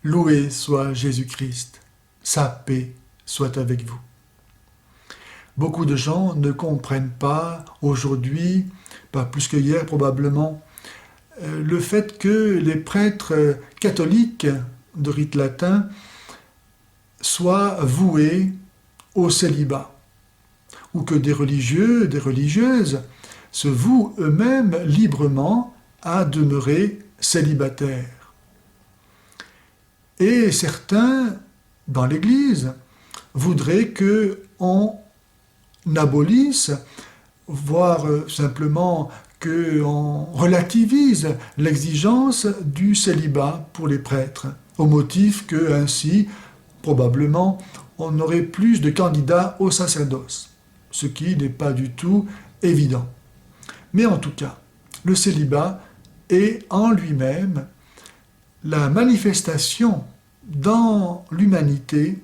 Loué soit Jésus-Christ, sa paix soit avec vous. Beaucoup de gens ne comprennent pas aujourd'hui, pas plus que hier probablement, le fait que les prêtres catholiques de rite latin soient voués au célibat, ou que des religieux, des religieuses se vouent eux-mêmes librement à demeurer célibataires. Et certains, dans l'Église, voudraient qu'on abolisse, voire simplement qu'on relativise l'exigence du célibat pour les prêtres, au motif que ainsi, probablement, on aurait plus de candidats au sacerdoce, ce qui n'est pas du tout évident. Mais en tout cas, le célibat est en lui-même la manifestation dans l'humanité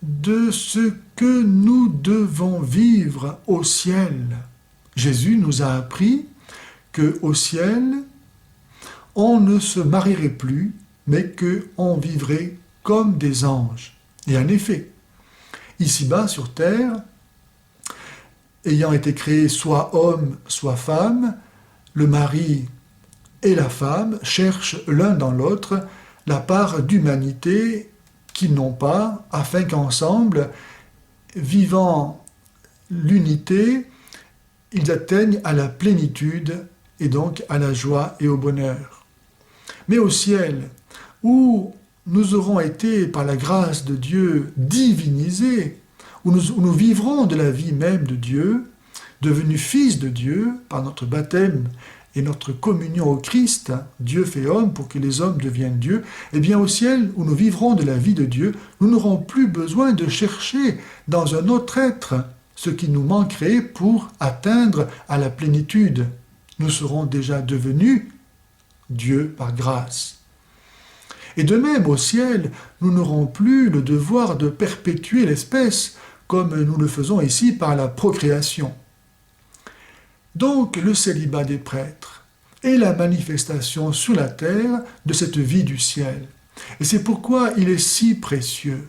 de ce que nous devons vivre au ciel. Jésus nous a appris qu'au ciel, on ne se marierait plus, mais qu'on vivrait comme des anges. Et en effet, ici-bas sur terre, ayant été créés soit homme, soit femme, le mari et la femme cherchent l'un dans l'autre la part d'humanité qu'ils n'ont pas, afin qu'ensemble, vivant l'unité, ils atteignent à la plénitude et donc à la joie et au bonheur. Mais au ciel, où nous aurons été, par la grâce de Dieu, divinisés, où nous vivrons de la vie même de Dieu, devenus fils de Dieu par notre baptême et notre communion au Christ, Dieu fait homme pour que les hommes deviennent Dieu, eh bien au ciel où nous vivrons de la vie de Dieu, nous n'aurons plus besoin de chercher dans un autre être ce qui nous manquerait pour atteindre à la plénitude. Nous serons déjà devenus Dieu par grâce. Et de même au ciel, nous n'aurons plus le devoir de perpétuer l'espèce comme nous le faisons ici par la procréation. Donc le célibat des prêtres est la manifestation sur la terre de cette vie du ciel. Et c'est pourquoi il est si précieux.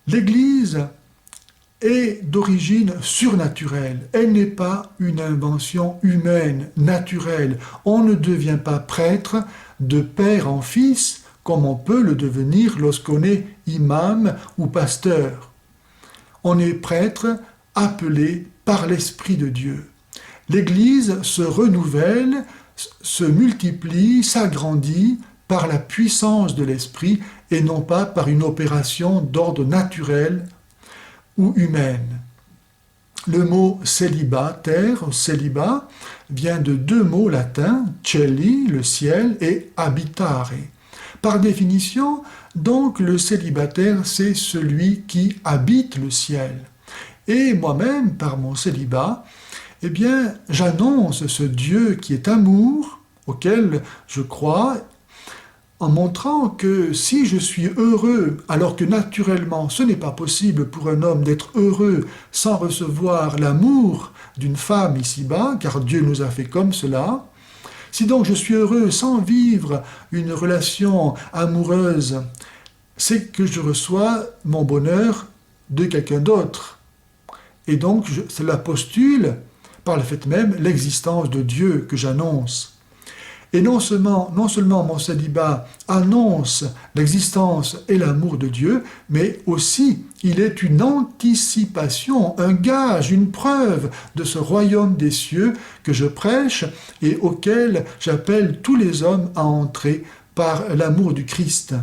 L'Église est d'origine surnaturelle. Elle n'est pas une invention humaine, naturelle. On ne devient pas prêtre de père en fils comme on peut le devenir lorsqu'on est imam ou pasteur. On est prêtre appelé par l'Esprit de Dieu. L'Église se renouvelle, se multiplie, s'agrandit par la puissance de l'Esprit et non pas par une opération d'ordre naturel ou humaine. Le mot célibataire, célibat, vient de deux mots latins, celi, le ciel, et habitare. Par définition, donc, le célibataire, c'est celui qui habite le ciel. Et moi-même, par mon célibat, eh bien, j'annonce ce Dieu qui est amour, auquel je crois, en montrant que si je suis heureux, alors que naturellement ce n'est pas possible pour un homme d'être heureux sans recevoir l'amour d'une femme ici-bas, car Dieu nous a fait comme cela, si donc je suis heureux sans vivre une relation amoureuse, c'est que je reçois mon bonheur de quelqu'un d'autre. Et donc cela postule, par le fait même, l'existence de Dieu que j'annonce. Et non seulement mon célibat annonce l'existence et l'amour de Dieu, mais aussi il est une anticipation, un gage, une preuve de ce royaume des cieux que je prêche et auquel j'appelle tous les hommes à entrer par l'amour du Christ.